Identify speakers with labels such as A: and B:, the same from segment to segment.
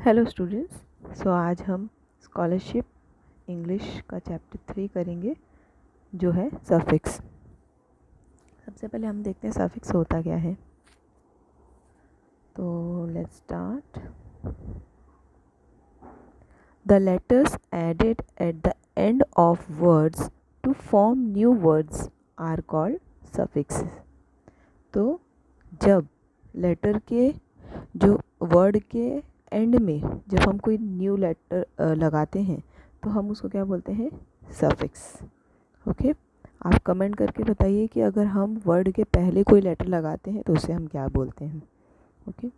A: Hello students. सो आज हम scholarship English का चैप्टर 3 करेंगे जो है सफिक्स। सबसे पहले हम देखते हैं सफिक्स होता क्या है। तो let's start. The letters added at the end of words to form new words are called suffixes. तो जब लेटर के जो वर्ड के एंड में जब हम कोई न्यू लेटर लगाते हैं तो हम उसको क्या बोलते हैं, सफिक्स। ओके, आप कमेंट करके बताइए कि अगर हम वर्ड के पहले कोई लेटर लगाते हैं तो उसे हम क्या बोलते हैं। ओके,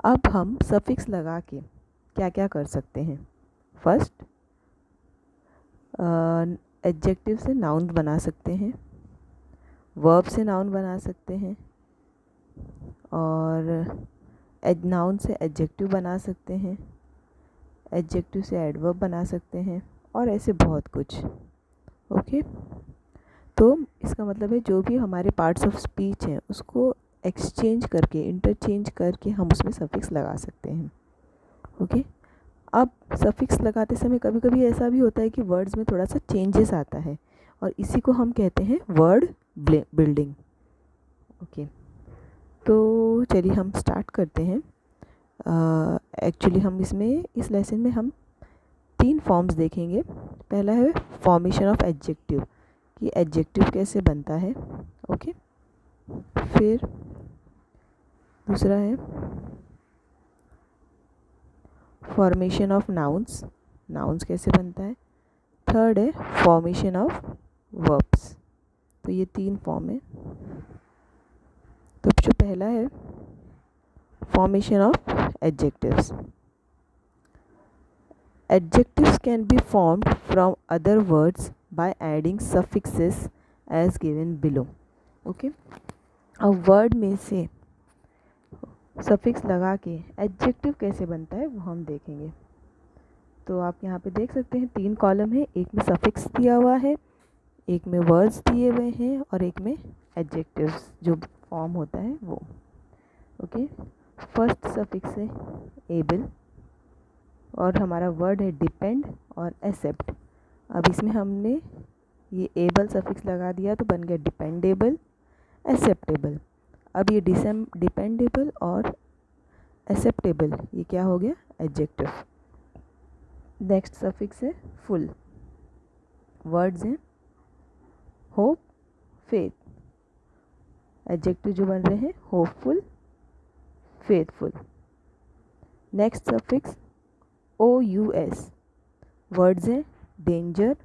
A: अब हम सफिक्स लगा के क्या क्या कर सकते हैं। फर्स्ट, एडजेक्टिव से नाउन बना सकते हैं, वर्ब से नाउन बना सकते हैं, और नाउन से एडजेक्टिव बना सकते हैं, एडजेक्टिव से एडवर्ब बना सकते हैं, और ऐसे बहुत कुछ। ओके, तो इसका मतलब है जो भी हमारे पार्ट्स ऑफ स्पीच हैं उसको एक्सचेंज करके, इंटरचेंज करके हम उसमें सफिक्स लगा सकते हैं। ओके, अब सफिक्स लगाते समय कभी कभी ऐसा भी होता है कि वर्ड्स में थोड़ा सा चेंजेस आता है और इसी को हम कहते हैं वर्ड बिल्डिंग। ओके, तो चलिए हम स्टार्ट करते हैं। एक्चुअली हम इसमें इस लेसन में हम 3 फॉर्म्स देखेंगे। पहला है फॉर्मेशन ऑफ एडजेक्टिव, कि एडजेक्टिव कैसे बनता है। ओके, फिर दूसरा है फॉर्मेशन ऑफ नाउन्स, नाउन्स कैसे बनता है। थर्ड है फॉर्मेशन ऑफ वर्ब्स। तो ये 3 फॉर्म है। तो जो पहला है formation of adjectives. Adjectives can be formed from other words by adding suffixes as given below. Okay, अब वर्ड में से सफिक्स लगा के एडजेक्टिव कैसे बनता है वो हम देखेंगे। तो आप यहाँ पे देख सकते हैं 3 कॉलम है, एक में सफिक्स दिया हुआ है, एक में वर्ड्स दिए हुए हैं और एक में एडजेक्टिव्स जो फॉर्म होता है वो। ओके, फर्स्ट सफिक्स है एबल और हमारा वर्ड है डिपेंड और एक्सेप्ट। अब इसमें हमने ये एबल सफिक्स लगा दिया तो बन गया डिपेंडेबल, एक्सेप्टेबल। अब ये डिपेंडेबल और एक्सेप्टेबल ये क्या हो गया, एडजेक्टिव। नेक्स्ट सफिक्स है फुल। वर्ड्स हैं होप, फेथ। एडजेक्टिव जो बन रहे हैं hopeful, faithful. Next suffix OUS। Words हैं डेंजर,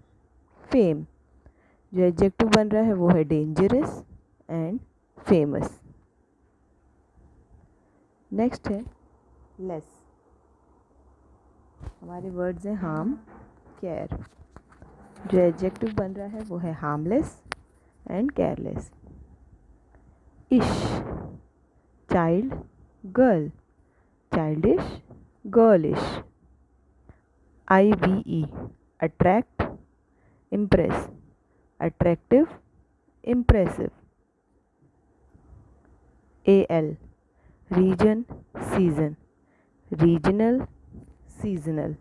A: फेम। जो एडजेक्टिव बन रहा है वो है डेंजरस एंड फेमस। नेक्स्ट है लेस। हमारे वर्ड्स हैं हार्म, केयर। जो एडजेक्टिव बन रहा है वो है harmless and careless. Ish, child, girl. Childish, girlish. IVE, attract, impress. Attractive, impressive. AL, region, season. Regional, seasonal.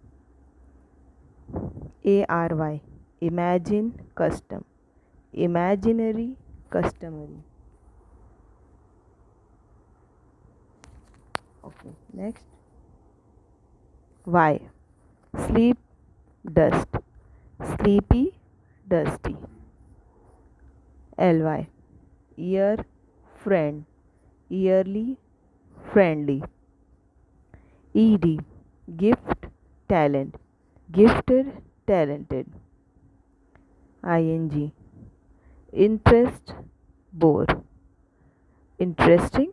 A: ARY, imagine, custom. Imaginary, customary. Okay, next Y, sleep, dust. Sleepy, dusty. LY, year, friend. Yearly, friendly. ED, gift, talent. Gifted, talented. ING, interest, bore. Interesting,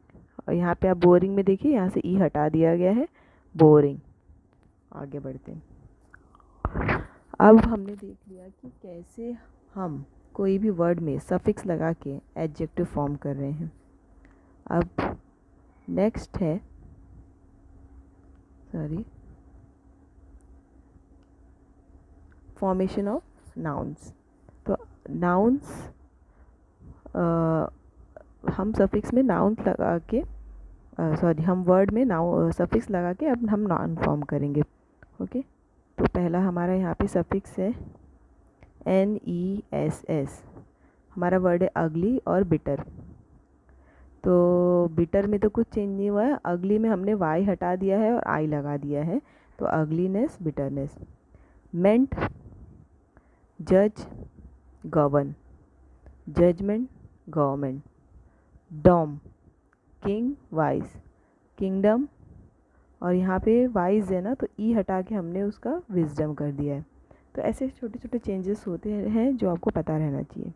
A: और यहाँ पे आप boring में देखिए यहाँ से ई हटा दिया गया है, बोरिंग। आगे बढ़ते हैं। अब हमने देख लिया कि कैसे हम कोई भी वर्ड में सफिक्स लगा के एडजेक्टिव फॉर्म कर रहे हैं। अब नेक्स्ट है फॉर्मेशन ऑफ नाउन्स। तो नाउन्स हम सफिक्स में नाउन लगा के हम वर्ड में नाउन सफिक्स लगा के अब हम नाउन फॉर्म करेंगे। ओके, तो पहला हमारा यहाँ पे सफिक्स है NESS। हमारा वर्ड है अगली और बिटर। तो बिटर में तो कुछ चेंज नहीं हुआ है, अगली में हमने वाई हटा दिया है और आई लगा दिया है, तो अगलीनेस बिटरनेस। मेंट जज govern, judgement government. Dom king wise, kingdom, और यहाँ पे वाइज है ना तो ई हटा के हमने उसका विजडम कर दिया है। तो ऐसे छोटे छोटे चेंजेस होते हैं जो आपको पता रहना चाहिए।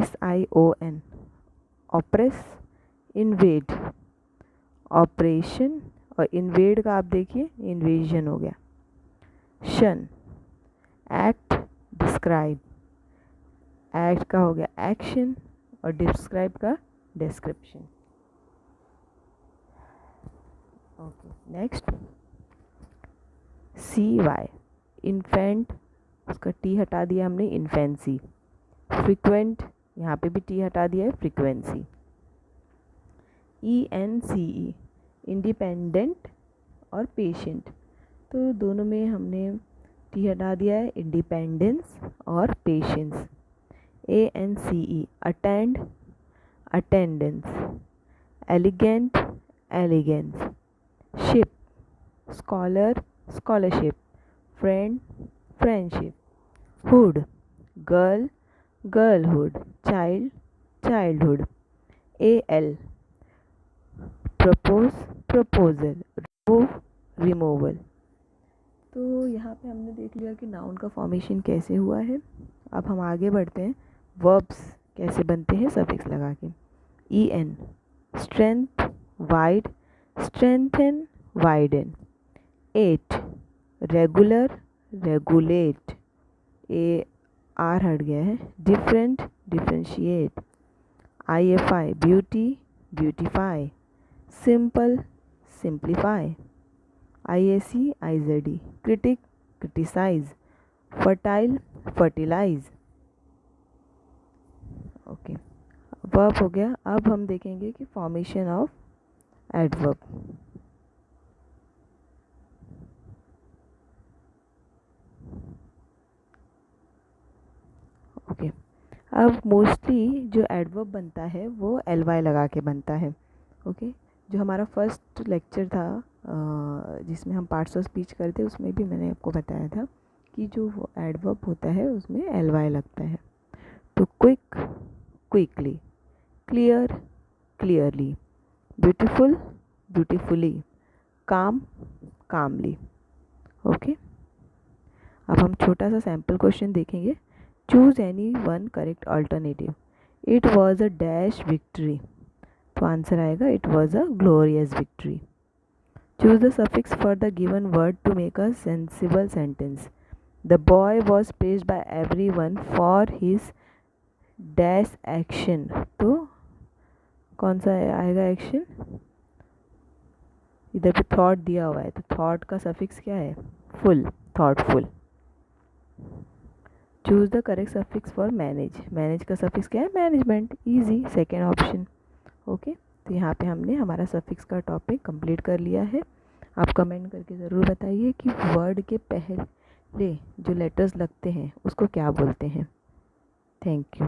A: SION ऑप्रेस, इन्वेड, ऑपरेशन, और इन्वेड का आप देखिए इन्वेजन हो गया। शन एक्ट, डिस्क्राइब, एक्ट का हो गया एक्शन और डिस्क्राइब का description. Okay, next CY infant, उसका टी हटा दिया हमने, इन्फेंसी। फ्रिक्वेंट, यहाँ पे भी टी हटा दिया है, फ्रीक्वेंसी। ENCE इंडिपेंडेंट और पेशेंट, तो दोनों में हमने टी हटा दिया है, इंडिपेंडेंस और patience. ANCE attend, attendance. Elegant, elegance. Ship scholar, scholarship. Friend, friendship. Hood girl, girlhood. Child, childhood. AL propose, proposal. Remove, removal. तो यहाँ पे हमने देख लिया कि नाउन का फॉर्मेशन कैसे हुआ है। अब हम आगे बढ़ते हैं, वर्ब्स कैसे बनते हैं सफिक्स लगा के। EN strength, wide, strengthen, widen. 8 regular, regulate. AR हट गया है। Different, differentiate. IFI beauty, beautify. Simple, simplify. IAC IZD critic, criticize. Fertile, fertilize. Okay, verb हो गया। अब हम देखेंगे कि फॉर्मेशन ऑफ एडवर्ब। ओके, अब मोस्टली जो एडवर्ब बनता है वो LY लगा के बनता है। ओके, जो हमारा फर्स्ट लेक्चर था जिसमें हम पार्ट्स ऑफ स्पीच करते उसमें भी मैंने आपको बताया था कि जो एडवर्ब होता है उसमें LY लगता है। तो quick, quickly. Clear, clearly. Beautiful, beautifully. Calm, calmly. Okay, अब हम छोटा सा सैम्पल क्वेश्चन देखेंगे। Choose any one correct alternative. It was a dash victory, तो आंसर आएगा it was a glorious victory. Choose the suffix for the given word to make a sensible sentence. The boy was praised by everyone for his dash action, तो कौन सा आएगा action? इधर पे thought दिया हुआ है, तो थॉट का सफिक्स क्या है? Full, thoughtful. Choose the correct suffix for manage, manage का सफिक्स क्या है? Management, easy, second option. Okay, तो यहाँ पे हमने हमारा सफिक्स का टॉपिक कंप्लीट कर लिया है। आप कमेंट करके ज़रूर बताइए कि वर्ड के पहले जो लेटर्स लगते हैं उसको क्या बोलते हैं। Thank you.